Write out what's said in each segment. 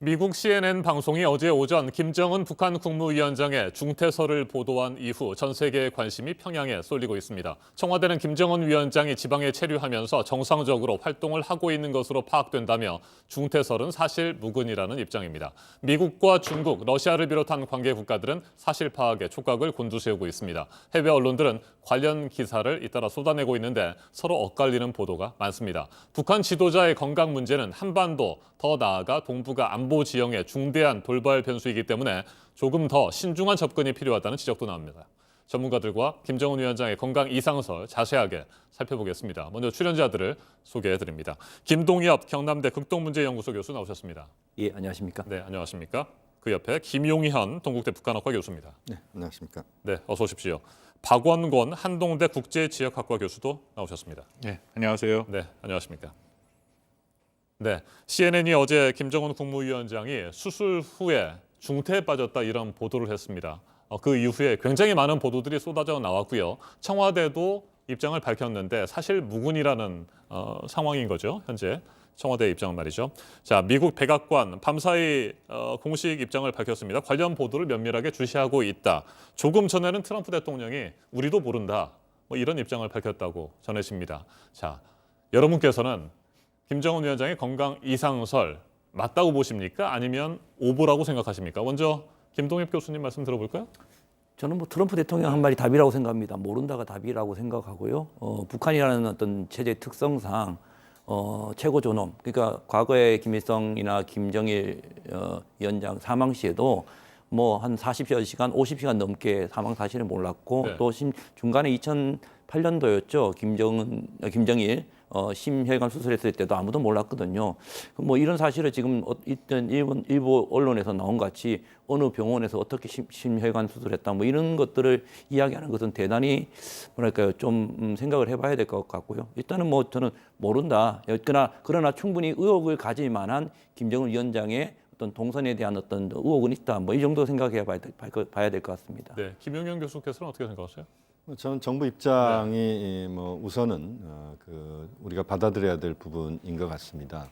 미국 CNN 방송이 어제 오전 김정은 북한 국무위원장의 중퇴설을 보도한 이후 전 세계의 관심이 평양에 쏠리고 있습니다. 청와대는 김정은 위원장이 지방에 체류하면서 정상적으로 활동을 하고 있는 것으로 파악된다며 중퇴설은 사실 무근이라는 입장입니다. 미국과 중국, 러시아를 비롯한 관계 국가들은 사실 파악에 촉각을 곤두세우고 있습니다. 해외 언론들은 관련 기사를 잇따라 쏟아내고 있는데 서로 엇갈리는 보도가 많습니다. 북한 지도자의 건강 문제는 한반도, 더 나아가 동북아 안보 지형의 중대한 돌발 변수이기 때문에 조금 더 신중한 접근이 필요하다는 지적도 나옵니다. 전문가들과 김정은 위원장의 건강 이상설 자세하게 살펴보겠습니다. 먼저 출연자들을 소개해드립니다. 김동엽 경남대 극동문제연구소 교수 나오셨습니다. 예, 안녕하십니까? 네, 안녕하십니까? 그 옆에 김용현 동국대 북한학과 교수입니다. 네, 안녕하십니까? 네, 어서 오십시오. 박원권 한동대 국제지역학과 교수도 나오셨습니다. 네, 안녕하세요. 네, 안녕하십니까? 네, CNN이 어제 김정은 국무위원장이 수술 후에 중태에 빠졌다 이런 보도를 했습니다. 그 이후에 굉장히 많은 보도들이 쏟아져 나왔고요. 청와대도 입장을 밝혔는데 사실 무근이라는 상황인 거죠. 현재 청와대 입장은 말이죠. 자, 미국 백악관 밤사이 공식 입장을 밝혔습니다. 관련 보도를 면밀하게 주시하고 있다. 조금 전에는 트럼프 대통령이 우리도 모른다. 뭐 이런 입장을 밝혔다고 전해집니다. 자, 여러분께서는 김정은 위원장의 건강 이상설 맞다고 보십니까? 아니면 오보라고 생각하십니까? 먼저 김동엽 교수님 말씀 들어볼까요? 저는 뭐 트럼프 대통령 한 말이 답이라고 생각합니다. 모른다가 답이라고 생각하고요. 북한이라는 어떤 체제 특성상 최고 존엄, 그러니까 과거에 김일성이나 김정일 위원장 사망 시에도 뭐 한 40시간, 50시간 넘게 사망 사실을 몰랐고 네. 또 중간에 2008년도였죠. 김정일 심혈관 수술했을 때도 아무도 몰랐거든요. 뭐 이런 사실을 지금 있던 일부 언론에서 나온 것 같이 어느 병원에서 어떻게 심혈관 수술했다 뭐 이런 것들을 이야기하는 것은 대단히 뭐랄까요 좀 생각을 해봐야 될 것 같고요. 일단은 뭐 저는 모른다. 그러나 충분히 의혹을 가질 만한 김정은 위원장의 어떤 동선에 대한 어떤 의혹은 있다. 뭐 이 정도 생각해 봐야 될 것 같습니다. 네, 김용현 교수께서는 어떻게 생각하세요? 저는 정부 입장이 뭐 우선은 우리가 받아들여야 될 부분인 것 같습니다.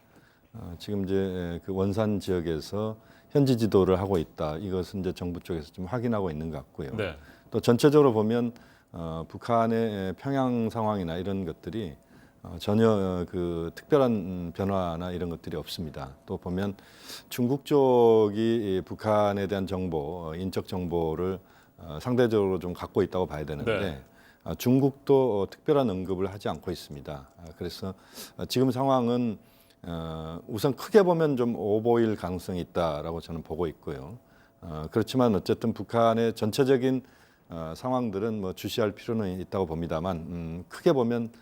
지금 이제 그 원산 지역에서 현지 지도를 하고 있다. 이것은 이제 정부 쪽에서 좀 확인하고 있는 것 같고요. 네. 또 전체적으로 보면 북한의 평양 상황이나 이런 것들이 전혀 그 특별한 변화나 이런 것들이 없습니다. 또 보면 중국 쪽이 북한에 대한 정보, 인적 정보를 상대적으로 좀 갖고 있다고 봐야 되는데 네. 중국도 특별한 언급을 하지 않고 있습니다. 그래서 지금 상황은 우선 크게 보면 좀 오보일 가능성이 있다라고 저는 보고 있고요. 그렇지만 어쨌든 북한의 전체적인 상황들은 뭐 주시할 필요는 있다고 봅니다만 크게 보면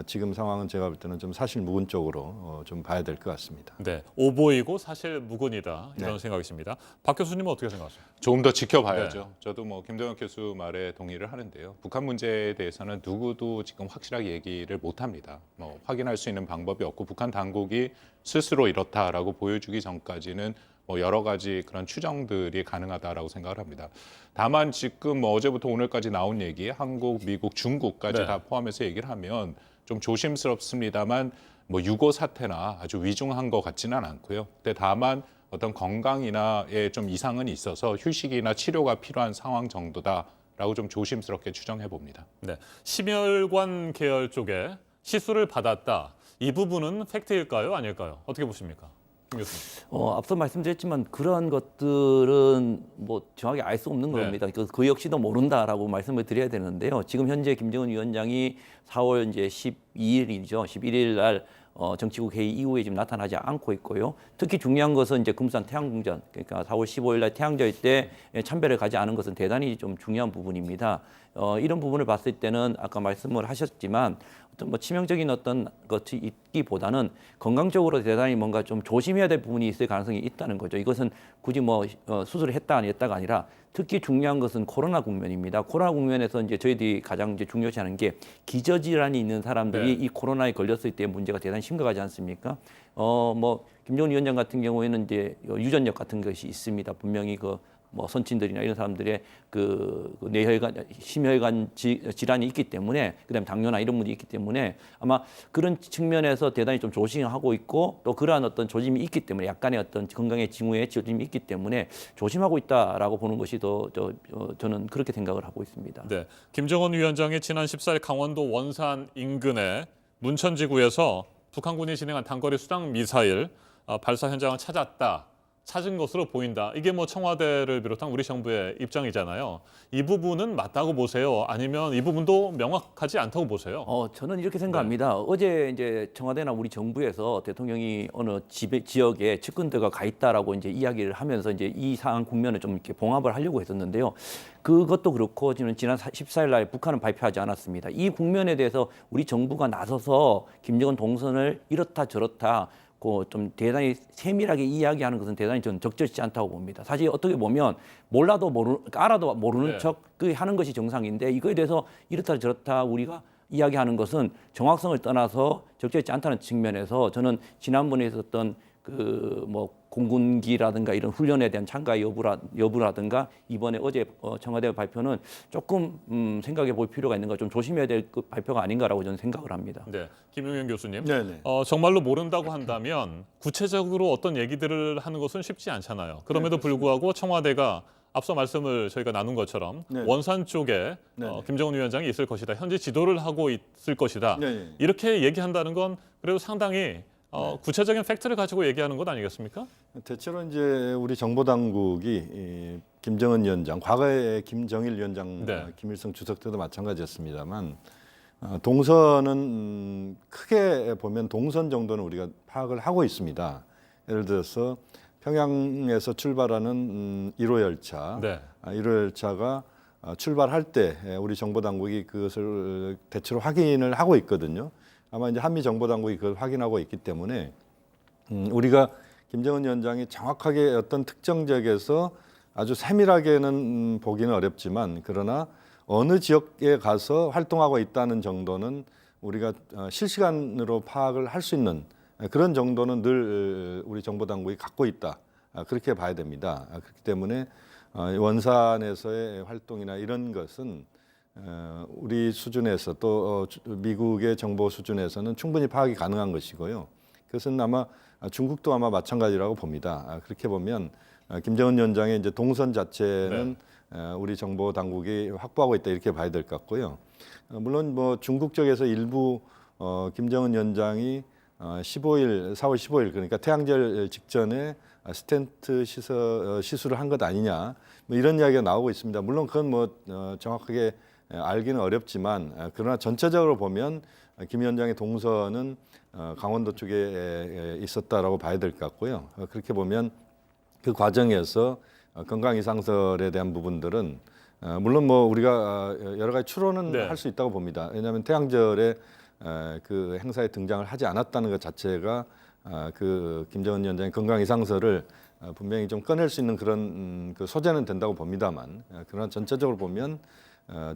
지금 상황은 제가 볼 때는 좀 사실 무근 쪽으로 좀 봐야 될 것 같습니다. 네, 오보이고 사실 무근이다 이런 네. 생각이십니다. 박 교수님은 어떻게 생각하세요? 조금 더 지켜봐야죠. 네. 저도 뭐 김동엽 교수 말에 동의를 하는데요. 북한 문제에 대해서는 누구도 지금 확실하게 얘기를 못합니다. 뭐 확인할 수 있는 방법이 없고 북한 당국이 스스로 이렇다라고 보여주기 전까지는 뭐 여러 가지 그런 추정들이 가능하다라고 생각을 합니다. 다만 지금 뭐 어제부터 오늘까지 나온 얘기, 한국, 미국, 중국까지 네. 다 포함해서 얘기를 하면 좀 조심스럽습니다만 뭐 유고 사태나 아주 위중한 것 같지는 않고요. 근데 다만 어떤 건강이나에 좀 이상은 있어서 휴식이나 치료가 필요한 상황 정도다라고 좀 조심스럽게 추정해 봅니다. 네, 심혈관 계열 쪽에 시술을 받았다. 이 부분은 팩트일까요? 아닐까요? 어떻게 보십니까? 김 교수님. 앞서 말씀드렸지만 그러한 것들은 뭐 정확히 알 수 없는 네. 겁니다. 그 역시도 모른다라고 말씀을 드려야 되는데요. 지금 현재 김정은 위원장이 4월 이제 12일이죠. 11일 날 정치국 회의 이후에 지금 나타나지 않고 있고요. 특히 중요한 것은 이제 금산 태양궁전, 그러니까 4월 15일 날 태양절 때 참배를 가지 않은 것은 대단히 좀 중요한 부분입니다. 이런 부분을 봤을 때는 아까 말씀을 하셨지만 어떤 뭐 치명적인 어떤 것이 있기보다는 건강적으로 대단히 뭔가 좀 조심해야 될 부분이 있을 가능성이 있다는 거죠. 이것은 굳이 뭐 수술을 했다 안 했다가 아니라 특히 중요한 것은 코로나 국면입니다. 코로나 국면에서 이제 저희들이 가장 이제 중요시하는 게 기저질환이 있는 사람들이 네. 이 코로나에 걸렸을 때 문제가 대단히 심각하지 않습니까? 뭐 김정은 위원장 같은 경우에는 이제 유전력 같은 것이 있습니다. 분명히 뭐 선친들이나 이런 사람들의 그 뇌혈관, 심혈관 질환이 있기 때문에 그다음에 당뇨나 이런 문제가 있기 때문에 아마 그런 측면에서 대단히 좀 조심하고 있고 또 그러한 어떤 조짐이 있기 때문에 약간의 어떤 건강의 징후의 조짐이 있기 때문에 조심하고 있다라고 보는 것이 저는 그렇게 생각을 하고 있습니다. 네, 김정은 위원장이 지난 14일 강원도 원산 인근의 문천지구에서 북한군이 진행한 단거리 수당 미사일 발사 현장을 찾은 것으로 보인다. 이게 뭐 청와대를 비롯한 우리 정부의 입장이잖아요. 이 부분은 맞다고 보세요? 아니면 이 부분도 명확하지 않다고 보세요? 저는 이렇게 생각합니다. 어제 이제 청와대나 우리 정부에서 대통령이 어느 지역에 측근들과 가 있다라고 이제 이야기를 하면서 이제 이 상황 국면을 좀 이렇게 봉합을 하려고 했었는데요. 그것도 그렇고 지난 14일 날 북한은 발표하지 않았습니다. 이 국면에 대해서 우리 정부가 나서서 김정은 동선을 이렇다 저렇다 좀 대단히 세밀하게 이야기하는 것은 대단히 저는 적절치 않다고 봅니다. 사실 어떻게 보면 알아도 모르는 네. 척 하는 것이 정상인데 이거에 대해서 이렇다 저렇다 우리가 이야기하는 것은 정확성을 떠나서 적절치 않다는 측면에서 저는 지난번에 있었던 그 뭐 공군기라든가 이런 훈련에 대한 참가 여부라든가 이번에 어제 청와대 발표는 조금 생각해 볼 필요가 있는 거 좀 조심해야 될 그 발표가 아닌가라고 저는 생각을 합니다. 네, 김용현 교수님. 네네. 정말로 모른다고 한다면 구체적으로 어떤 얘기들을 하는 것은 쉽지 않잖아요. 그럼에도 불구하고 청와대가 앞서 말씀을 저희가 나눈 것처럼 네. 원산 쪽에 네. 김정은 위원장이 있을 것이다. 현재 지도를 하고 있을 것이다. 네. 이렇게 얘기한다는 건 그래도 상당히 구체적인 팩트를 가지고 얘기하는 것 아니겠습니까? 대체로 이제 우리 정보 당국이 이 김정은 위원장, 과거에 김정일 위원장, 네. 김일성 주석 때도 마찬가지였습니다만 동선은 크게 보면 동선 정도는 우리가 파악을 하고 있습니다. 예를 들어서 평양에서 출발하는 1호 열차, 네. 1호 열차가 출발할 때 우리 정보 당국이 그것을 대체로 확인을 하고 있거든요. 아마 이제 한미 정보 당국이 그걸 확인하고 있기 때문에 우리가 김정은 위원장이 정확하게 어떤 특정 지역에서 아주 세밀하게는 보기는 어렵지만 그러나 어느 지역에 가서 활동하고 있다는 정도는 우리가 실시간으로 파악을 할 수 있는 그런 정도는 늘 우리 정보 당국이 갖고 있다. 그렇게 봐야 됩니다. 그렇기 때문에 원산에서의 활동이나 이런 것은 우리 수준에서 또 미국의 정보 수준에서는 충분히 파악이 가능한 것이고요. 그것은 아마 중국도 아마 마찬가지라고 봅니다. 그렇게 보면 김정은 위원장의 이제 동선 자체는 우리 정보 당국이 확보하고 있다 이렇게 봐야 될 것 같고요. 물론 뭐 중국 쪽에서 일부 김정은 위원장이 4월 15일 그러니까 태양절 직전에 스텐트 시술을 한 것 아니냐 뭐 이런 이야기가 나오고 있습니다. 물론 그건 뭐 정확하게 알기는 어렵지만 그러나 전체적으로 보면 김 위원장의 동선은 강원도 쪽에 있었다라고 봐야 될 것 같고요. 그렇게 보면 그 과정에서 건강 이상설에 대한 부분들은 물론 뭐 우리가 여러 가지 추론은 네. 할 수 있다고 봅니다. 왜냐하면 태양절에 그 행사에 등장을 하지 않았다는 것 자체가 그 김정은 위원장의 건강 이상설을 분명히 좀 꺼낼 수 있는 그런 그 소재는 된다고 봅니다만 그러나 전체적으로 보면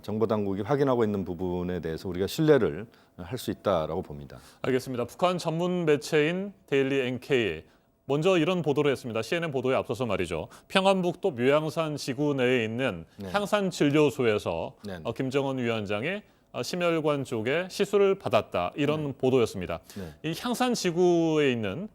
정보 당국이 확인하고 있는 부분에 대해서 우리가 신뢰를 할 수 있다라고 봅니다. 알겠습니다. 북한 전문 매체인 데일리 NK 먼저 이런 보도를 했습니다. CNN 보도에 앞서서 말이죠. 평안북도 묘양산 지구 내에 있는 향산진료소에서 네. 김정은 위원장이 심혈관 쪽에 시술을 받았다. 이런 보도였습니다. 네. 이 향산지구에 있는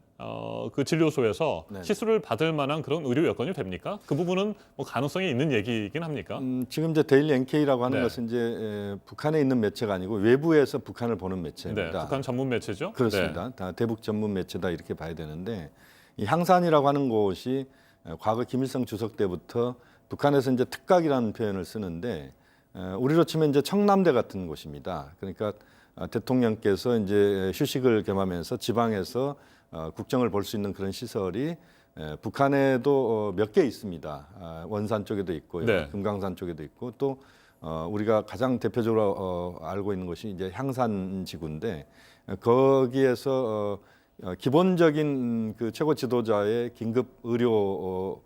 그 진료소에서 네. 시술을 받을 만한 그런 의료 여건이 됩니까? 그 부분은 뭐 가능성이 있는 얘기이긴 합니까? 지금 이제 데일리 NK라고 하는 네. 것은 이제 북한에 있는 매체가 아니고 외부에서 북한을 보는 네, 매체입니다. 북한 전문 매체죠. 그렇습니다. 다 대북 전문 매체다 이렇게 봐야 되는데 이 향산이라고 하는 곳이 과거 김일성 주석 때부터 북한에서 이제 특각이라는 표현을 쓰는데 우리로 치면 이제 청남대 같은 곳입니다. 그러니까 대통령께서 이제 휴식을 겸하면서 지방에서 국정을 볼 수 있는 그런 시설이 북한에도 몇 개 있습니다. 원산 쪽에도 있고요, 네. 금강산 쪽에도 있고 또 우리가 가장 대표적으로 알고 있는 것이 이제 향산지구인데 거기에서 기본적인 그 최고 지도자의 긴급 의료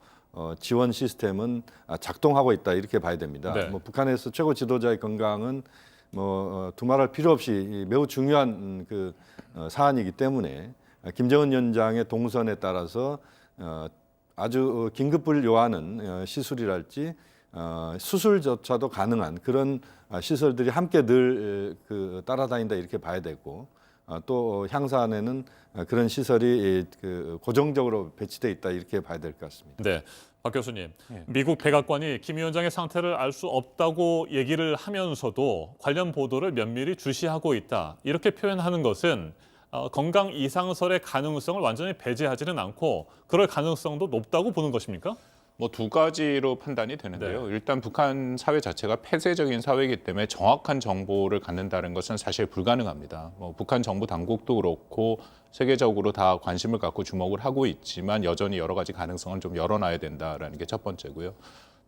지원 시스템은 작동하고 있다 이렇게 봐야 됩니다. 네. 뭐 북한에서 최고 지도자의 건강은 뭐 두말할 필요 없이 매우 중요한 그 사안이기 때문에 김정은 위원장의 동선에 따라서 아주 긴급을 요하는 시술이랄지 수술조차도 가능한 그런 시설들이 함께 늘 따라다닌다 이렇게 봐야 되고 또 향산에는 그런 시설이 고정적으로 배치돼 있다 이렇게 봐야 될 것 같습니다. 네, 박 교수님, 미국 백악관이 김 위원장의 상태를 알 수 없다고 얘기를 하면서도 관련 보도를 면밀히 주시하고 있다 이렇게 표현하는 것은 건강 이상설의 가능성을 완전히 배제하지는 않고 그럴 가능성도 높다고 보는 것입니까? 뭐 두 가지로 판단이 되는데요. 네. 일단 북한 사회 자체가 폐쇄적인 사회이기 때문에 정확한 정보를 갖는다는 것은 사실 불가능합니다. 뭐 북한 정부 당국도 그렇고 세계적으로 다 관심을 갖고 주목을 하고 있지만 여전히 여러 가지 가능성을 좀 열어놔야 된다라는 게 첫 번째고요.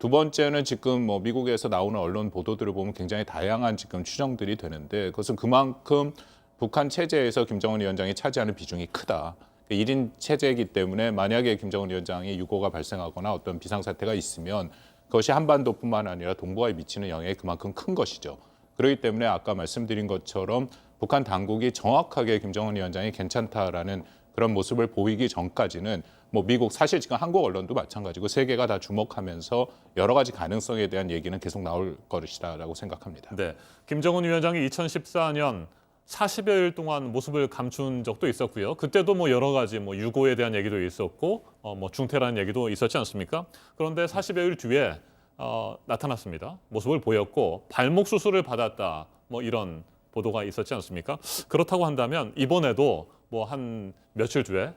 두 번째는 지금 뭐 미국에서 나오는 언론 보도들을 보면 굉장히 다양한 지금 추정들이 되는데 그것은 그만큼 북한 체제에서 김정은 위원장이 차지하는 비중이 크다. 1인 체제이기 때문에 만약에 김정은 위원장이 유고가 발생하거나 어떤 비상사태가 있으면 그것이 한반도뿐만 아니라 동북아에 미치는 영향이 그만큼 큰 것이죠. 그렇기 때문에 아까 말씀드린 것처럼 북한 당국이 정확하게 김정은 위원장이 괜찮다라는 그런 모습을 보이기 전까지는 뭐 미국 사실 지금 한국 언론도 마찬가지고 세계가 다 주목하면서 여러 가지 가능성에 대한 얘기는 계속 나올 것이다라고 생각합니다. 네, 김정은 위원장이 2014년 40여일 동안 모습을 감춘 적도 있었고요. 그때도 뭐 여러 가지 뭐 유고에 대한 얘기도 있었고 뭐 중태라는 얘기도 있었지 않습니까? 그런데 40여일 뒤에 나타났습니다. 모습을 보였고 발목 수술을 받았다. 뭐 이런 보도가 있었지 않습니까? 그렇다고 한다면 이번에도 뭐 한 며칠 뒤에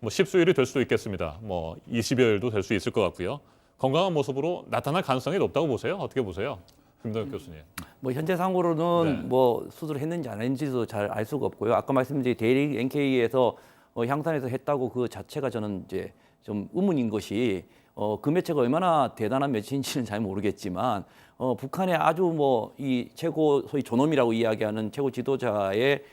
뭐 십수일이 될 수도 있겠습니다. 뭐 20여일도 될 수 있을 것 같고요. 건강한 모습으로 나타날 가능성이 높다고 보세요? 어떻게 보세요? 김동엽 교수님. 뭐 현재 상으로는 네. 뭐 수술을 했는지 안 했는지도 잘 알 수가 없고요. 아까 말씀드린 대리 NK에서 향산에서 했다고 그 자체가 저는 이제 좀 의문인 것이 그 매체가 얼마나 대단한 매체인지는 잘 모르겠지만 북한의 아주 뭐 이 최고 소위 존엄이라고 이야기하는 최고 지도자의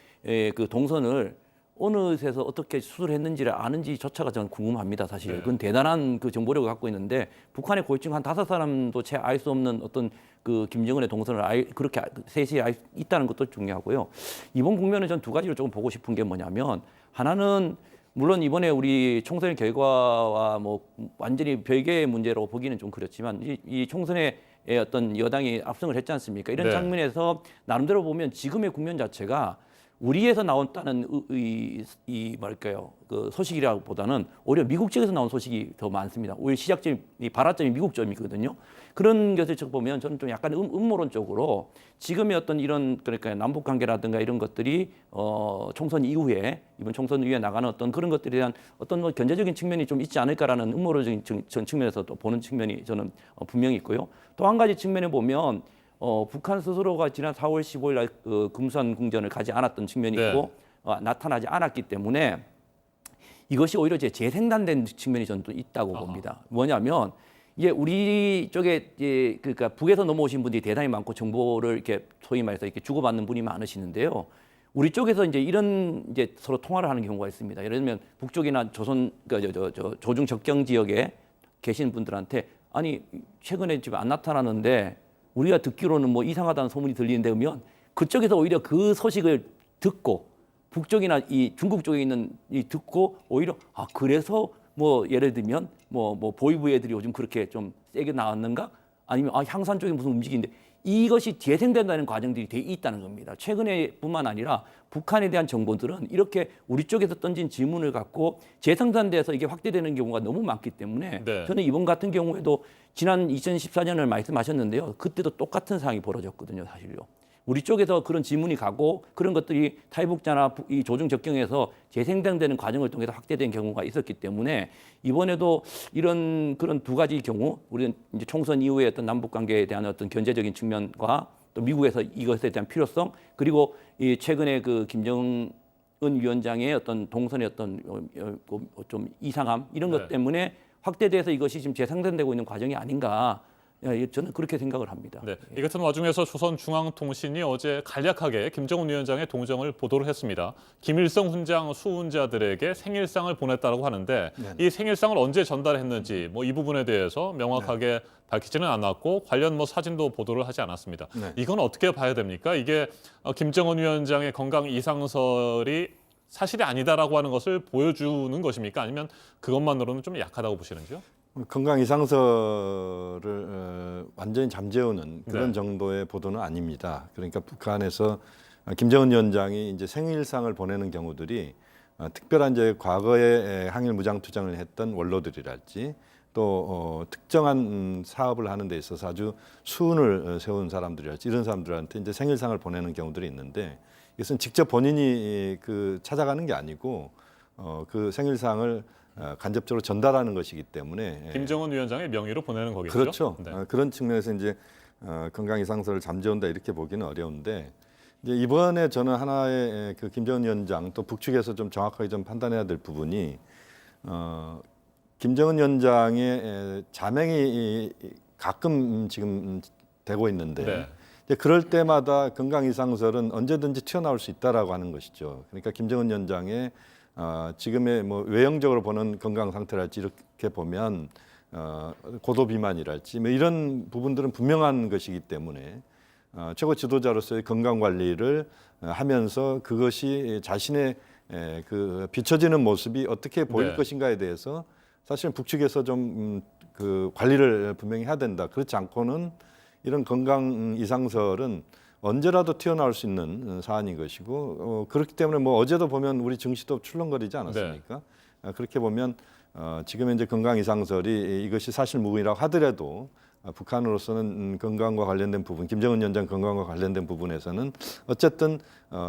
그 동선을 어느 곳에서 어떻게 수술했는지를 아는지조차가 저는 궁금합니다. 사실 그건 대단한 그 정보력을 갖고 있는데 북한의 고위층 한 5사람도 채 알 수 없는 어떤 그 김정은의 동선을 그렇게 셋이 있다는 것도 중요하고요. 이번 국면은 전 두 가지로 조금 보고 싶은 게 뭐냐면 하나는 물론 이번에 우리 총선 결과와 뭐 완전히 별개의 문제로 보기는 좀 그렇지만 이 총선에 어떤 여당이 압승을 했지 않습니까? 이런 네. 장면에서 나름대로 보면 지금의 국면 자체가 우리에서 나왔다는 이 뭐랄까요 그 소식이라기보다는 오히려 미국 측에서 나온 소식이 더 많습니다. 오히려 시작점이 발화점이 미국점이거든요. 그런 것을 보면 저는 좀 약간 음모론적으로 지금의 어떤 이런 그러니까 남북 관계라든가 이런 것들이 총선 이후에 이번 총선 이후에 나가는 어떤 그런 것들에 대한 어떤 뭐 견제적인 측면이 좀 있지 않을까라는 음모론적인 측면에서 또 보는 측면이 저는 분명히 있고요. 또 한 가지 측면에 보면. 북한 스스로가 지난 4월 15일 날 금수환 궁전을 가지 않았던 측면이 있고 나타나지 않았기 때문에 이것이 오히려 재생산된 측면이 저는 또 있다고 봅니다. 뭐냐면 이제 우리 쪽에 그러니까 북에서 넘어오신 분들이 대단히 많고 정보를 이렇게 소위 말해서 이렇게 주고받는 분이 많으시는데요. 우리 쪽에서 이제 이런 이제 서로 통화를 하는 경우가 있습니다. 예를 들면 북쪽이나 조선 그러니까 조중 접경 지역에 계신 분들한테 아니 최근에 지금 안 나타나는데. 우리가 듣기로는 뭐 이상하다는 소문이 들리는데 그러면 그쪽에서 오히려 그 소식을 듣고 북쪽이나 이 중국 쪽에 있는 이 듣고 오히려 그래서 뭐 예를 들면 뭐 보위부 애들이 요즘 그렇게 좀 세게 나왔는가 아니면 향산 쪽에 무슨 움직이는데 이것이 재생된다는 과정들이 돼 있다는 겁니다. 최근에뿐만 아니라 북한에 대한 정보들은 이렇게 우리 쪽에서 던진 질문을 갖고 재생산돼서 이게 확대되는 경우가 너무 많기 때문에 네. 저는 이번 같은 경우에도 지난 2014년을 말씀하셨는데요. 그때도 똑같은 상황이 벌어졌거든요, 사실요. 우리 쪽에서 그런 질문이 가고 그런 것들이 탈북자나 이 조중 접경에서 재생산되는 과정을 통해서 확대된 경우가 있었기 때문에 이번에도 이런 그런 두 가지 경우 우리는 이제 총선 이후에 어떤 남북 관계에 대한 어떤 견제적인 측면과 또 미국에서 이것에 대한 필요성 그리고 이 최근에 그 김정은 위원장의 어떤 동선의 어떤 좀 이상함 이런 것 때문에 확대돼서 이것이 지금 재생산되고 있는 과정이 아닌가. 저는 그렇게 생각을 합니다. 네, 이 같은 와중에서 조선중앙통신이 어제 간략하게 김정은 위원장의 동정을 보도를 했습니다. 김일성 훈장 수훈자들에게 생일상을 보냈다고 하는데 이 생일상을 언제 전달했는지 뭐 이 부분에 대해서 명확하게 밝히지는 않았고 관련 뭐 사진도 보도를 하지 않았습니다. 이건 어떻게 봐야 됩니까? 이게 김정은 위원장의 건강 이상설이 사실이 아니다라고 하는 것을 보여주는 것입니까? 아니면 그것만으로는 좀 약하다고 보시는지요? 건강 이상설을 완전히 잠재우는 그런 네. 정도의 보도는 아닙니다. 그러니까 북한에서 김정은 위원장이 이제 생일상을 보내는 경우들이 특별한 이제 과거에 항일 무장 투쟁을 했던 원로들이랄지 또 특정한 사업을 하는 데 있어서 아주 수운을 세운 사람들이랄지 이런 사람들한테 이제 생일상을 보내는 경우들이 있는데 이것은 직접 본인이 그 찾아가는 게 아니고 그 생일상을 간접적으로 전달하는 것이기 때문에 김정은 위원장의 명의로 보내는 거겠죠? 그렇죠. 네. 그런 측면에서 이제 건강 이상설을 잠재운다 이렇게 보기는 어려운데 이제 이번에 저는 하나의 그 김정은 위원장 또 북측에서 좀 정확하게 좀 판단해야 될 부분이 김정은 위원장의 자맹이 가끔 지금 되고 있는데 네. 이제 그럴 때마다 건강 이상설은 언제든지 튀어나올 수 있다라고 하는 것이죠. 그러니까 김정은 위원장의 지금의 뭐 외형적으로 보는 건강 상태랄지 이렇게 보면 고도 비만이랄지 뭐 이런 부분들은 분명한 것이기 때문에 최고 지도자로서의 건강 관리를 하면서 그것이 자신의 그 비춰지는 모습이 어떻게 보일 네. 것인가에 대해서 사실 북측에서 좀 그 관리를 분명히 해야 된다. 그렇지 않고는 이런 건강 이상설은 언제라도 튀어나올 수 있는 사안인 것이고 그렇기 때문에 뭐 어제도 보면 우리 증시도 출렁거리지 않았습니까? 그렇게 보면 지금 현재 건강 이상설이 이것이 사실 무근이라고 하더라도 북한으로서는 건강과 관련된 부분, 김정은 위원장 건강과 관련된 부분에서는 어쨌든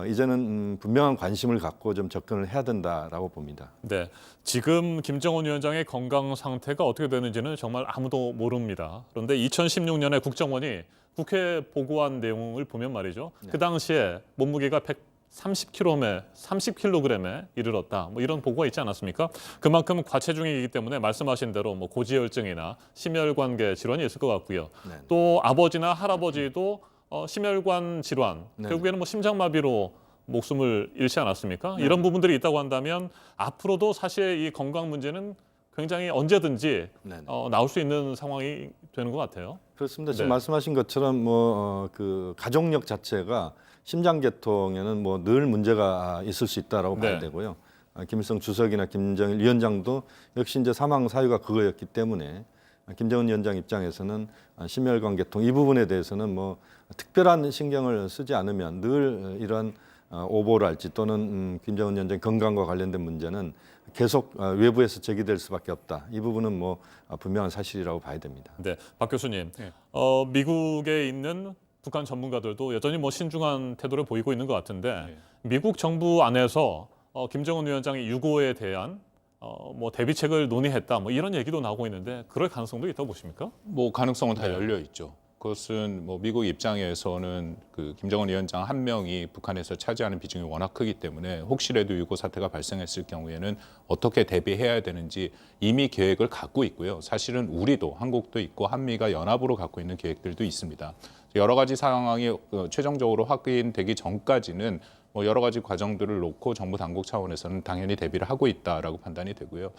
이제는 분명한 관심을 갖고 좀 접근을 해야 된다라고 봅니다. 네, 지금 김정은 위원장의 건강 상태가 어떻게 되는지는 정말 아무도 모릅니다. 그런데 2016년에 국정원이 국회에 보고한 내용을 보면 말이죠. 그 당시에 몸무게가 30kg에 이르렀다. 뭐 이런 보고가 있지 않았습니까? 그만큼 과체중이기 때문에 말씀하신 대로 뭐 고지혈증이나 심혈관계 질환이 있을 것 같고요. 네. 또 아버지나 할아버지도 심혈관 질환, 네. 결국에는 뭐 심장마비로 목숨을 잃지 않았습니까? 이런 부분들이 있다고 한다면 앞으로도 사실 이 건강 문제는 굉장히 언제든지 네. 나올 수 있는 상황이 되는 것 같아요. 그렇습니다. 지금 네. 말씀하신 것처럼 그 가족력 자체가 심장계통에는 뭐 늘 문제가 있을 수 있다라고 봐야 네. 되고요. 김일성 주석이나 김정일 위원장도 역시 이제 사망 사유가 그거였기 때문에 김정은 위원장 입장에서는 심혈관계통 이 부분에 대해서는 뭐 특별한 신경을 쓰지 않으면 늘 이런 오보랄지 또는 김정은 위원장의 건강과 관련된 문제는 계속 외부에서 제기될 수밖에 없다. 이 부분은 뭐 분명한 사실이라고 봐야 됩니다. 네, 박 교수님. 네. 미국에 있는 북한 전문가들도 여전히 뭐 신중한 태도를 보이고 있는 것 같은데 네. 미국 정부 안에서 김정은 위원장의 유고에 대한 뭐 대비책을 논의했다. 뭐 이런 얘기도 나오고 있는데 그럴 가능성도 있다고 보십니까? 뭐 가능성은 다 네. 열려 있죠. 그것은 뭐 미국 입장에서는 그 김정은 위원장 한 명이 북한에서 차지하는 비중이 워낙 크기 때문에 혹시라도 유고 사태가 발생했을 경우에는 어떻게 대비해야 되는지 이미 계획을 갖고 있고요. 사실은 우리도 한국도 있고 한미가 연합으로 갖고 있는 계획들도 있습니다. 여러 가지 상황이 최종적으로 확인되기 전까지는 뭐 여러 가지 과정들을 놓고 정부 당국 차원에서는 당연히 대비를 하고 있다라고 판단이 되고요.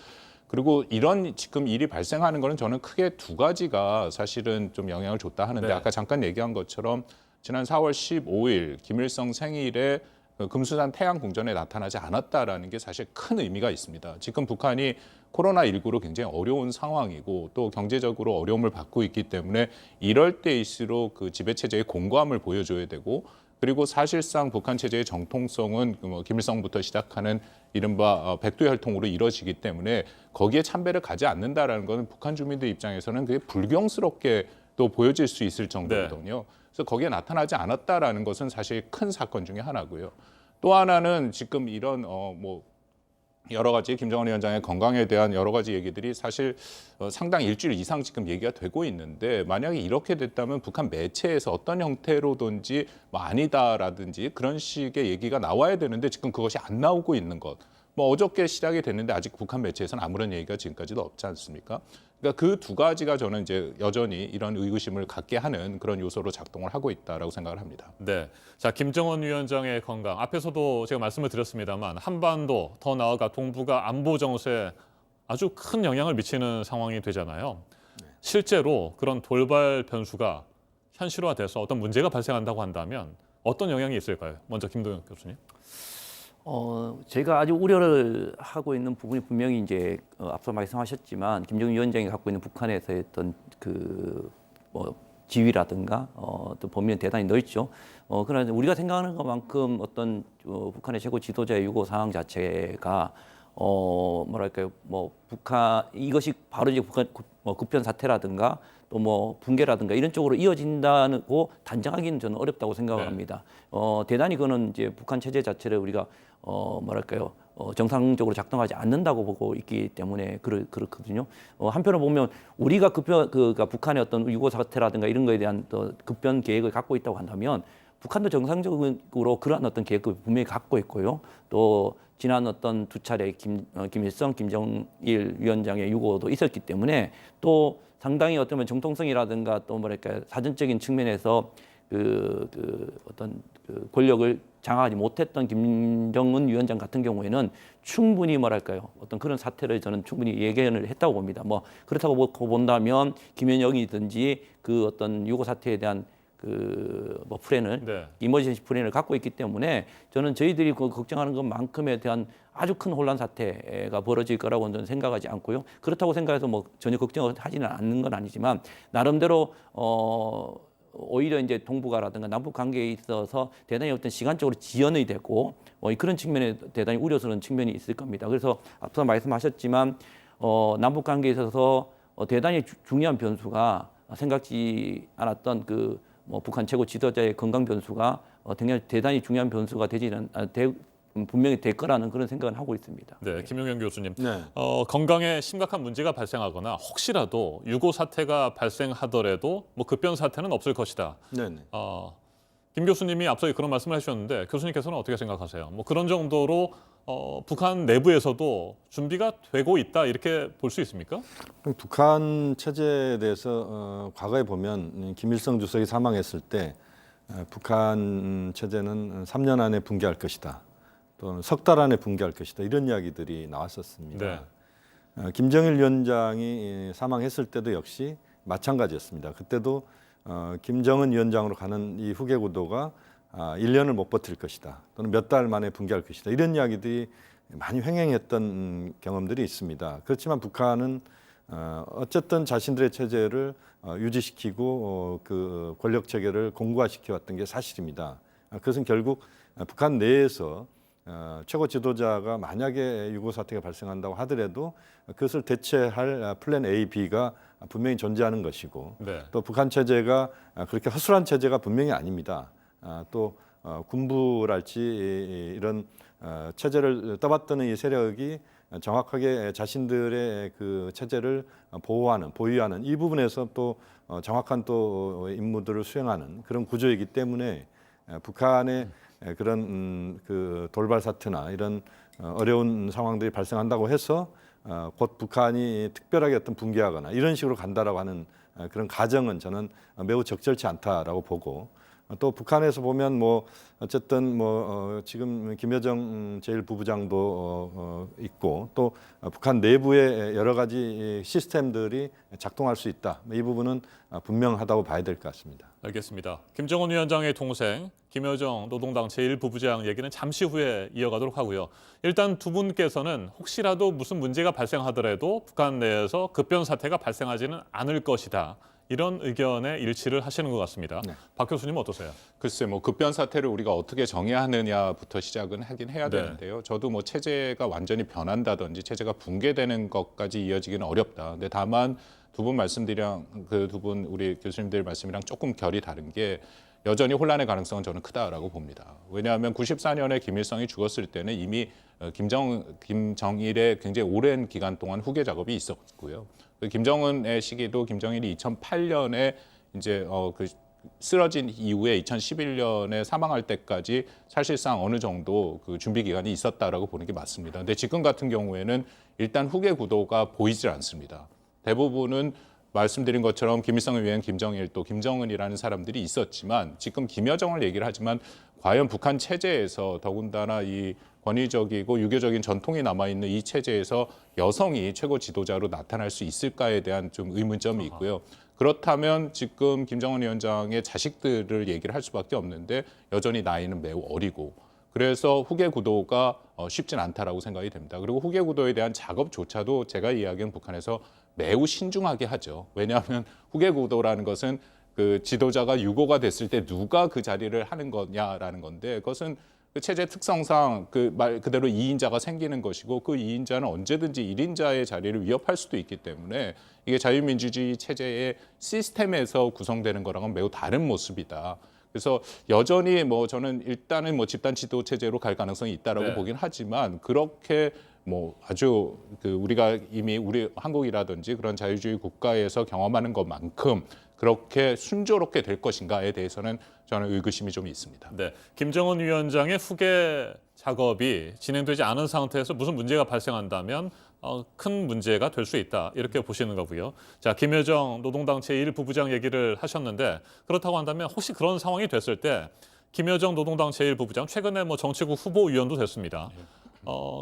그리고 이런 지금 일이 발생하는 거는 저는 크게 두 가지가 사실은 좀 영향을 줬다 하는데 네. 아까 잠깐 얘기한 것처럼 지난 4월 15일 김일성 생일에 금수산 태양궁전에 나타나지 않았다라는 게 사실 큰 의미가 있습니다. 지금 북한이 코로나19로 굉장히 어려운 상황이고 또 경제적으로 어려움을 받고 있기 때문에 이럴 때일수록 그 지배체제의 공고함을 보여줘야 되고 그리고 사실상 북한 체제의 정통성은 뭐 김일성부터 시작하는 이른바 백두혈통으로 이뤄지기 때문에 거기에 참배를 가지 않는다라는 것은 북한 주민들 입장에서는 그게 불경스럽게 또 보여질 수 있을 정도거든요. 그래서 거기에 나타나지 않았다라는 것은 사실 큰 사건 중에 하나고요. 또 하나는 지금 이런 뭐 여러 가지 김정은 위원장의 건강에 대한 여러 가지 얘기들이 사실 상당 일주일 이상 지금 얘기가 되고 있는데 만약에 이렇게 됐다면 북한 매체에서 어떤 형태로든지 뭐 아니다라든지 그런 식의 얘기가 나와야 되는데 지금 그것이 안 나오고 있는 것. 뭐 어저께 시작이 됐는데 아직 북한 매체에서는 아무런 얘기가 지금까지도 없지 않습니까? 그러니까 그 두 가지가 저는 이제 여전히 이런 의구심을 갖게 하는 그런 요소로 작동을 하고 있다라고 생각을 합니다. 네. 자, 김정은 위원장의 건강. 앞에서도 제가 말씀을 드렸습니다만 한반도 더 나아가 동북아 안보 정세에 아주 큰 영향을 미치는 상황이 되잖아요. 실제로 그런 돌발 변수가 현실화돼서 어떤 문제가 발생한다고 한다면 어떤 영향이 있을까요? 먼저 김동현 교수님. 제가 아주 우려를 하고 있는 부분이 분명히 이제 앞서 말씀하셨지만 김정은 위원장이 갖고 있는 북한에서의 어떤 뭐 지위라든가 또 범위는 대단히 넓죠. 그러나 우리가 생각하는 것만큼 어떤 북한의 최고 지도자의 유고 상황 자체가 뭐랄까요, 뭐 북한 이것이 바로 이제 북한 뭐 급변 사태라든가 또 뭐 붕괴라든가 이런 쪽으로 이어진다고 단정하기는 저는 어렵다고 생각합니다. 대단히 그거는 이제 북한 체제 자체를 우리가 뭐랄까요, 정상적으로 작동하지 않는다고 보고 있기 때문에 그렇거든요. 한편으로 보면 우리가 그러니까 북한의 어떤 유고 사태라든가 이런 거에 대한 또 급변 계획을 갖고 있다고 한다면 북한도 정상적으로 그러한 어떤 계획을 분명히 갖고 있고요. 또 지난 어떤 두 차례 김일성, 김정일 위원장의 유고도 있었기 때문에 또 상당히 어쩌면 정통성이라든가 또 뭐랄까 사전적인 측면에서 어떤 권력을 장악하지 못했던 김정은 위원장 같은 경우에는 충분히 뭐랄까요, 어떤 그런 사태를 저는 충분히 예견을 했다고 봅니다. 뭐 그렇다고 본다면 김현영이든지 그 어떤 유고 사태에 대한 뭐 플랜을 네. 이머전시 플랜을 갖고 있기 때문에 저는 저희들이 걱정하는 것만큼에 대한 아주 큰 혼란 사태가 벌어질 거라고 저는 생각하지 않고요. 그렇다고 생각해서 뭐 전혀 걱정을 하지는 않는 건 아니지만 나름대로 오히려 이제 동북아라든가 남북 관계에 있어서 대단히 어떤 시간적으로 지연이 되고 그런 측면에 대단히 우려스러운 측면이 있을 겁니다. 그래서 앞서 말씀하셨지만 남북 관계에 있어서 대단히 중요한 변수가 생각지 않았던 뭐 북한 최고 지도자의 건강 변수가 대단히 중요한 변수가 분명히 될 거라는 그런 생각을 하고 있습니다. 네, 김용현 교수님. 네. 건강에 심각한 문제가 발생하거나 혹시라도 유고 사태가 발생하더라도 뭐 급변 사태는 없을 것이다. 네네. 김 교수님이 앞서 그런 말씀을 해주셨는데 교수님께서는 어떻게 생각하세요? 뭐 그런 정도로 북한 내부에서도 준비가 되고 있다 이렇게 볼 수 있습니까? 북한 체제에 대해서 과거에 보면 김일성 주석이 사망했을 때 북한 체제는 3년 안에 붕괴할 것이다. 또는 석 달 안에 붕괴할 것이다. 이런 이야기들이 나왔었습니다. 네. 김정일 위원장이 사망했을 때도 역시 마찬가지였습니다. 그때도 김정은 위원장으로 가는 이 후계 구도가 1년을 못 버틸 것이다. 또는 몇 달 만에 붕괴할 것이다. 이런 이야기들이 많이 횡행했던 경험들이 있습니다. 그렇지만 북한은 어쨌든 자신들의 체제를 유지시키고 그 권력 체계를 공고화시켜 왔던 게 사실입니다. 그것은 결국 북한 내에서 최고 지도자가 만약에 유고 사태가 발생한다고 하더라도 그것을 대체할 플랜 A, B가 분명히 존재하는 것이고 네. 또 북한 체제가 그렇게 허술한 체제가 분명히 아닙니다. 또 군부랄지 이런 체제를 떠받드는 이 세력이 정확하게 자신들의 그 체제를 보유하는 이 부분에서 또 정확한 또 임무들을 수행하는 그런 구조이기 때문에 북한의 그런 그 돌발 사태나 이런 어려운 상황들이 발생한다고 해서 곧 북한이 특별하게 어떤 붕괴하거나 이런 식으로 간다라고 하는 그런 가정은 저는 매우 적절치 않다라고 보고 또 북한에서 보면 뭐 어쨌든 뭐 지금 김여정 제1부부장도 있고 또 북한 내부의 여러 가지 시스템들이 작동할 수 있다. 이 부분은 분명하다고 봐야 될 것 같습니다. 알겠습니다. 김정은 위원장의 동생 김여정 노동당 제1부부장 얘기는 잠시 후에 이어가도록 하고요. 일단 두 분께서는 혹시라도 무슨 문제가 발생하더라도 북한 내에서 급변 사태가 발생하지는 않을 것이다. 이런 의견에 일치를 하시는 것 같습니다. 네. 박 교수님은 어떠세요? 글쎄 뭐 급변 사태를 우리가 어떻게 정해야 하느냐부터 시작은 하긴 해야 네. 되는데요. 저도 뭐 체제가 완전히 변한다든지 체제가 붕괴되는 것까지 이어지기는 어렵다. 근데 다만 두 분 말씀드린 그 두 분 우리 교수님들 말씀이랑 조금 결이 다른 게 여전히 혼란의 가능성은 저는 크다라고 봅니다. 왜냐하면 94년에 김일성이 죽었을 때는 이미 김정일의 굉장히 오랜 기간 동안 후계 작업이 있었고요. 김정은의 시기도 김정일이 2008년에 이제 그 쓰러진 이후에 2011년에 사망할 때까지 사실상 어느 정도 그 준비 기간이 있었다라고 보는 게 맞습니다. 근데 지금 같은 경우에는 일단 후계 구도가 보이질 않습니다. 대부분은 말씀드린 것처럼 김일성 이후엔 김정일 또 김정은이라는 사람들이 있었지만 지금 김여정을 얘기를 하지만 과연 북한 체제에서 더군다나 이 권위적이고 유교적인 전통이 남아있는 이 체제에서 여성이 최고 지도자로 나타날 수 있을까에 대한 좀 의문점이 있고요. 그렇다면 지금 김정은 위원장의 자식들을 얘기를 할 수밖에 없는데 여전히 나이는 매우 어리고 그래서 후계 구도가 쉽진 않다라고 생각이 됩니다. 그리고 후계 구도에 대한 작업조차도 제가 이야기한 북한에서 매우 신중하게 하죠. 왜냐하면 후계 구도라는 것은 그 지도자가 유고가 됐을 때 누가 그 자리를 하는 거냐라는 건데 그것은 그 체제 특성상 그 말 그대로 2인자가 생기는 것이고 그 2인자는 언제든지 1인자의 자리를 위협할 수도 있기 때문에 이게 자유민주주의 체제의 시스템에서 구성되는 거랑은 매우 다른 모습이다. 그래서 여전히 뭐 저는 일단은 뭐 집단 지도 체제로 갈 가능성이 있다라고 네. 보긴 하지만 그렇게 뭐 아주 그 우리가 이미 우리 한국이라든지 그런 자유주의 국가에서 경험하는 것만큼 그렇게 순조롭게 될 것인가에 대해서는 저는 의구심이 좀 있습니다. 네, 김정은 위원장의 후계 작업이 진행되지 않은 상태에서 무슨 문제가 발생한다면 큰 문제가 될 수 있다 이렇게 보시는 거고요. 자, 김여정 노동당 제1부부장 얘기를 하셨는데 그렇다고 한다면 혹시 그런 상황이 됐을 때 김여정 노동당 제1부부장 최근에 뭐 정치국 후보위원도 됐습니다.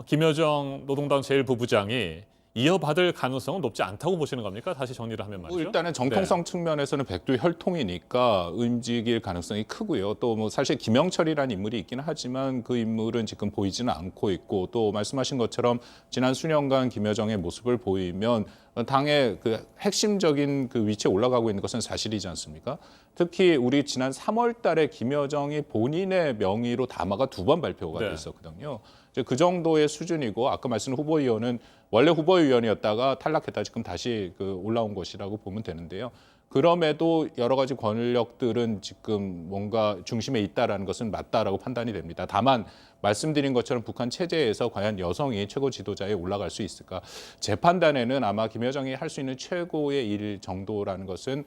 김여정 노동당 제1부부장이 이어받을 가능성은 높지 않다고 보시는 겁니까? 다시 정리를 하면 말이죠. 일단은 정통성 측면에서는 백두혈통이니까 움직일 가능성이 크고요. 또 뭐 사실 김영철이라는 인물이 있기는 하지만 그 인물은 지금 보이지는 않고 있고 또 말씀하신 것처럼 지난 수년간 김여정의 모습을 보이면 당의 그 핵심적인 그 위치에 올라가고 있는 것은 사실이지 않습니까? 특히 우리 지난 3월 달에 김여정이 본인의 명의로 담화가 2번 발표가 네. 됐었거든요. 이제 그 정도의 수준이고 아까 말씀드린 후보위원은 원래 후보위원이었다가 탈락했다 지금 다시 그 올라온 것이라고 보면 되는데요. 그럼에도 여러 가지 권력들은 지금 뭔가 중심에 있다라는 것은 맞다라고 판단이 됩니다. 다만 말씀드린 것처럼 북한 체제에서 과연 여성이 최고 지도자에 올라갈 수 있을까? 제 판단에는 아마 김여정이 할 수 있는 최고의 일 정도라는 것은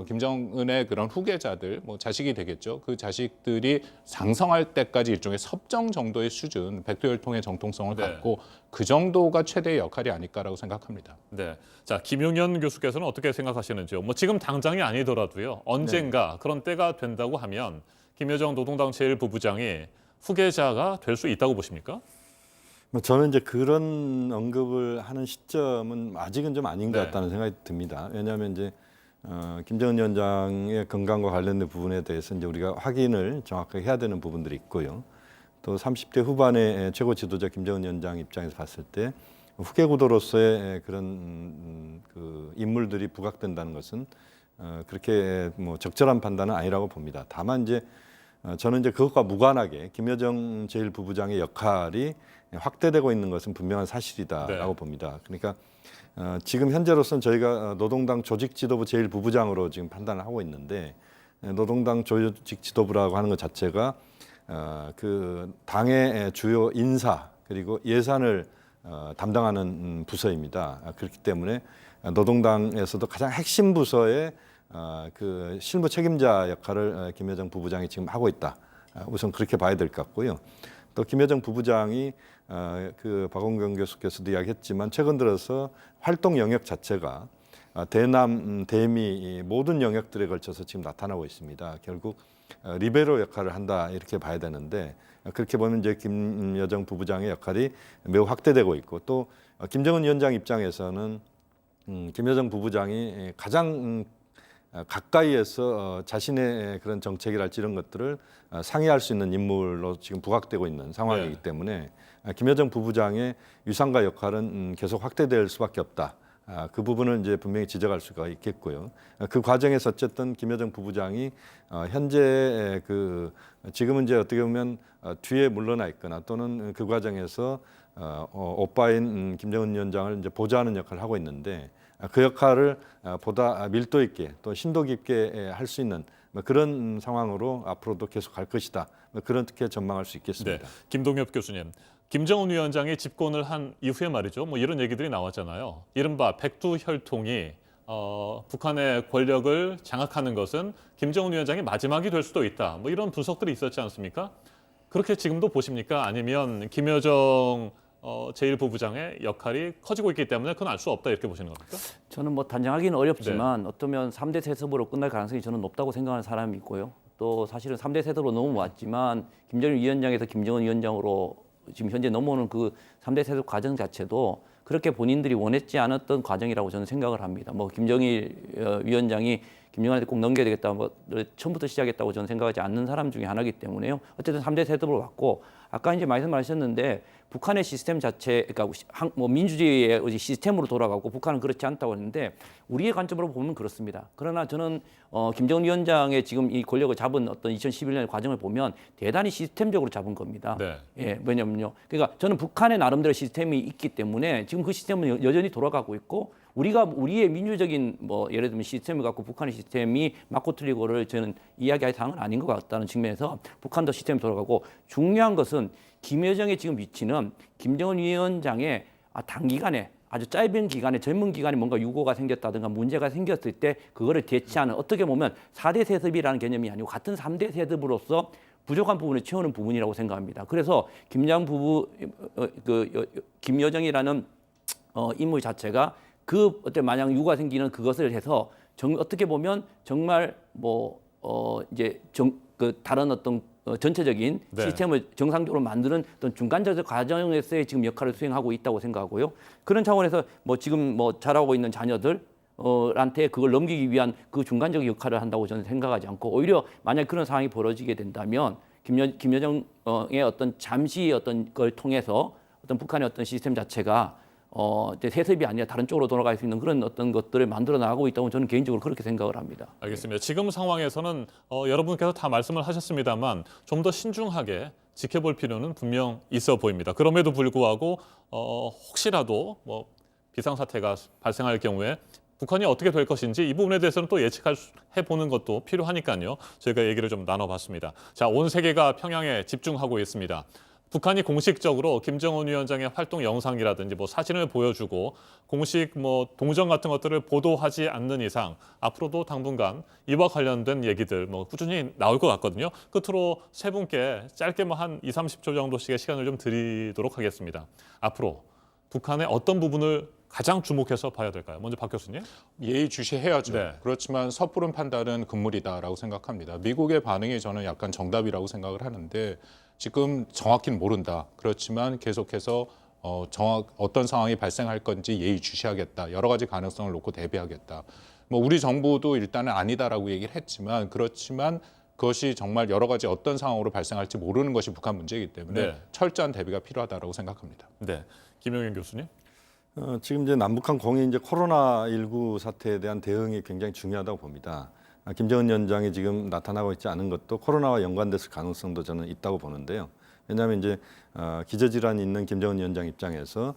김정은의 그런 후계자들, 뭐 자식이 되겠죠. 그 자식들이 장성할 때까지 일종의 섭정 정도의 수준, 백두혈통의 정통성을 네. 갖고 그 정도가 최대의 역할이 아닐까라고 생각합니다. 네. 자, 김용현 교수께서는 어떻게 생각하시는지요? 뭐 지금 당장이 아니더라도요. 언젠가 그런 때가 된다고 하면 김여정 노동당 제1부부장이 후계자가 될 수 있다고 보십니까? 뭐 저는 이제 그런 언급을 하는 시점은 아직은 좀 아닌 것 네. 같다는 생각이 듭니다. 왜냐하면 이제 김정은 위원장의 건강과 관련된 부분에 대해서 이제 우리가 확인을 정확하게 해야 되는 부분들이 있고요. 또 30대 후반의 최고 지도자 김정은 위원장 입장에서 봤을 때 후계 구도로서의 그런 그 인물들이 부각된다는 것은 그렇게 뭐 적절한 판단은 아니라고 봅니다. 다만 이제 저는 이제 그것과 무관하게 김여정 제1부부장의 역할이 확대되고 있는 것은 분명한 사실이다라고 네. 봅니다. 그러니까 지금 현재로서는 저희가 노동당 조직지도부 제1부부장으로 지금 판단을 하고 있는데 노동당 조직지도부라고 하는 것 자체가 그 당의 주요 인사 그리고 예산을 담당하는 부서입니다. 그렇기 때문에 노동당에서도 가장 핵심 부서의 그 실무 책임자 역할을 김여정 부부장이 지금 하고 있다. 우선 그렇게 봐야 될 것 같고요. 또 김여정 부부장이 그 박원경 교수께서도 이야기했지만 최근 들어서 활동 영역 자체가 대남, 대미 모든 영역들에 걸쳐서 지금 나타나고 있습니다. 결국 리베로 역할을 한다 이렇게 봐야 되는데 그렇게 보면 이제 김여정 부부장의 역할이 매우 확대되고 있고 또 김정은 위원장 입장에서는 김여정 부부장이 가장 가까이에서 자신의 그런 정책이랄지 이런 것들을 상의할 수 있는 인물로 지금 부각되고 있는 상황이기 네. 때문에 김여정 부부장의 위상과 역할은 계속 확대될 수밖에 없다. 그 부분을 이제 분명히 지적할 수가 있겠고요. 그 과정에서 어쨌든 김여정 부부장이 현재 그 지금은 이제 어떻게 보면 뒤에 물러나 있거나 또는 그 과정에서 오빠인 김정은 위원장을 이제 보좌하는 역할을 하고 있는데 그 역할을 보다 밀도 있게 또 심도 깊게 할 수 있는 그런 상황으로 앞으로도 계속 갈 것이다. 그렇게 전망할 수 있겠습니다. 네. 김동엽 교수님. 김정은 위원장이 집권을 한 이후에 말이죠. 뭐 이런 얘기들이 나왔잖아요. 이른바 백두혈통이 북한의 권력을 장악하는 것은 김정은 위원장이 마지막이 될 수도 있다. 뭐 이런 분석들이 있었지 않습니까? 그렇게 지금도 보십니까? 아니면 김여정 제1부부장의 역할이 커지고 있기 때문에 그건 알 수 없다 이렇게 보시는 겁니까? 저는 뭐 단정하기는 어렵지만 어쩌면 3대 세습으로 끝날 가능성이 저는 높다고 생각하는 사람이 있고요. 또 사실은 3대 세습으로 넘어왔지만 김정일 위원장에서 김정은 위원장으로 지금 현재 넘어오는 그 3대 세습 과정 자체도 그렇게 본인들이 원했지 않았던 과정이라고 저는 생각을 합니다. 뭐 김정일 위원장이 김정한테 꼭 넘겨야 되겠다, 뭐 처음부터 시작했다고 저는 생각하지 않는 사람 중에 하나이기 때문에요. 어쨌든 3대 세습을 왔고 아까 이제 말씀하셨는데 북한의 시스템 자체, 그러니까 뭐 민주주의의 시스템으로 돌아가고 북한은 그렇지 않다고 했는데 우리의 관점으로 보면 그렇습니다. 그러나 저는 김정은 위원장의 지금 이 권력을 잡은 어떤 2011년의 과정을 보면 대단히 시스템적으로 잡은 겁니다. 네. 예, 왜냐면요. 그러니까 저는 북한의 나름대로 시스템이 있기 때문에 지금 그 시스템은 여전히 돌아가고 있고 우리가 우리의 민주적인 뭐 예를 들면 시스템을 갖고 북한의 시스템이 맞고 틀리고를 저는 이야기할 사항은 아닌 것 같다는 측면에서 북한도 시스템이 돌아가고 중요한 것은 김여정의 지금 위치는 김정은 위원장의 단기간에 아주 짧은 기간에 젊은 기간에 뭔가 유고가 생겼다든가 문제가 생겼을 때 그거를 대체하는 어떻게 보면 4대 세습이라는 개념이 아니고 같은 3대 세습으로서 부족한 부분을 채우는 부분이라고 생각합니다. 그래서 김여정이라는 인물 자체가 그 어때 만약 유가 생기는 그것을 해서 어떻게 보면 정말 다른 어떤 전체적인 네. 시스템을 정상적으로 만드는 어떤 중간적 과정에서의 지금 역할을 수행하고 있다고 생각하고요. 그런 차원에서 지금 잘하고 있는 자녀들한테 그걸 넘기기 위한 그 중간적 역할을 한다고 저는 생각하지 않고 오히려 만약 그런 상황이 벌어지게 된다면 김여정의 어떤 잠시 어떤 걸 통해서 어떤 북한의 어떤 시스템 자체가 세습이 아니라 다른 쪽으로 돌아갈 수 있는 그런 어떤 것들을 만들어 나가고 있다고 저는 개인적으로 그렇게 생각을 합니다. 알겠습니다. 지금 상황에서는 여러분께서 다 말씀을 하셨습니다만 좀 더 신중하게 지켜볼 필요는 분명 있어 보입니다. 그럼에도 불구하고 혹시라도 비상사태가 발생할 경우에 북한이 어떻게 될 것인지 이 부분에 대해서는 또 해보는 것도 필요하니까요. 저희가 얘기를 좀 나눠봤습니다. 자, 온 세계가 평양에 집중하고 있습니다. 북한이 공식적으로 김정은 위원장의 활동 영상이라든지 사진을 보여주고 공식 동정 같은 것들을 보도하지 않는 이상 앞으로도 당분간 이와 관련된 얘기들 꾸준히 나올 것 같거든요. 끝으로 세 분께 짧게 한 2, 30초 정도씩의 시간을 좀 드리도록 하겠습니다. 앞으로 북한의 어떤 부분을 가장 주목해서 봐야 될까요? 먼저 박 교수님. 예의주시해야죠. 네. 그렇지만 섣부른 판단은 금물이다라고 생각합니다. 미국의 반응이 저는 약간 정답이라고 생각을 하는데 지금 정확히는 모른다. 그렇지만 계속해서 어떤 상황이 발생할 건지 예의주시하겠다. 여러 가지 가능성을 놓고 대비하겠다. 우리 정부도 일단은 아니다라고 얘기를 했지만 그렇지만 그것이 정말 여러 가지 어떤 상황으로 발생할지 모르는 것이 북한 문제이기 때문에 네. 철저한 대비가 필요하다라고 생각합니다. 네, 김용현 교수님. 지금 이제 남북한 공이 이제 코로나19 사태에 대한 대응이 굉장히 중요하다고 봅니다. 김정은 위원장이 지금 나타나고 있지 않은 것도 코로나와 연관됐을 가능성도 저는 있다고 보는데요. 왜냐하면 이제 기저질환이 있는 김정은 위원장 입장에서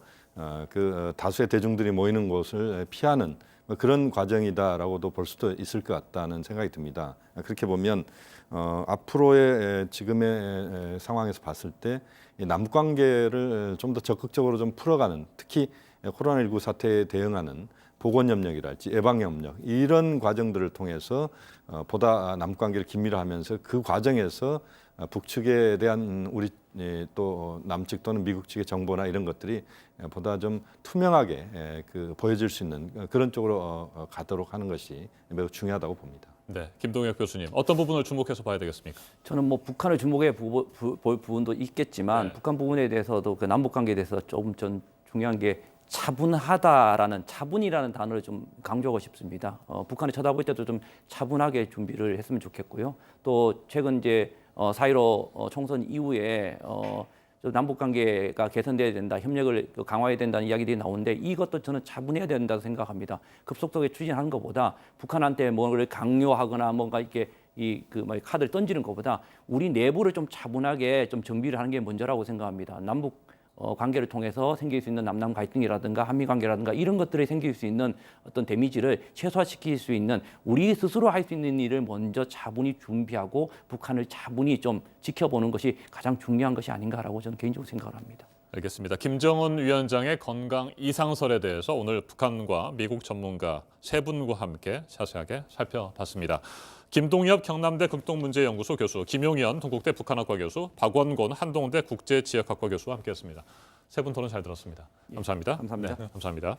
다수의 대중들이 모이는 곳을 피하는 그런 과정이다라고도 볼 수도 있을 것 같다는 생각이 듭니다. 그렇게 보면 앞으로의 지금의 상황에서 봤을 때 남북 관계를 좀 더 적극적으로 좀 풀어가는 특히 코로나19 사태에 대응하는 보건협력이랄지 예방협력 이런 과정들을 통해서 보다 남북 관계를 긴밀화하면서 그 과정에서 북측에 대한 우리 또 남측 또는 미국 측의 정보나 이런 것들이 보다 좀 투명하게 보여질 수 있는 그런 쪽으로 가도록 하는 것이 매우 중요하다고 봅니다. 네, 김동혁 교수님. 어떤 부분을 주목해서 봐야 되겠습니까? 저는 북한을 주목해 볼 부분도 있겠지만 네. 북한 부분에 대해서도 그 남북 관계에 대해서 조금 전 중요한 게 차분이라는 단어를 좀 강조하고 싶습니다. 북한을 쳐다볼 때도 좀 차분하게 준비를 했으면 좋겠고요. 또 최근 이제 4.15 총선 이후에 남북 관계가 개선돼야 된다, 협력을 강화해야 된다는 이야기들이 나오는데 이것도 저는 차분해야 된다고 생각합니다. 급속도에 추진하는 것보다 북한한테 뭔가를 강요하거나 뭔가 이렇게 카드를 던지는 것보다 우리 내부를 좀 차분하게 좀 정비를 하는 게 먼저라고 생각합니다. 남북 관계를 통해서 생길 수 있는 남남 갈등이라든가 한미 관계라든가 이런 것들이 생길 수 있는 어떤 데미지를 최소화시킬 수 있는 우리 스스로 할 수 있는 일을 먼저 차분히 준비하고 북한을 차분히 좀 지켜보는 것이 가장 중요한 것이 아닌가라고 저는 개인적으로 생각을 합니다. 알겠습니다. 김정은 위원장의 건강 이상설에 대해서 오늘 북한과 미국 전문가 세 분과 함께 자세하게 살펴봤습니다. 김동엽 경남대 극동문제연구소 교수, 김용현 동국대 북한학과 교수, 박원곤 한동대 국제지역학과 교수와 함께했습니다. 세 분 토론 잘 들었습니다. 감사합니다. 감사합니다. 네, 감사합니다.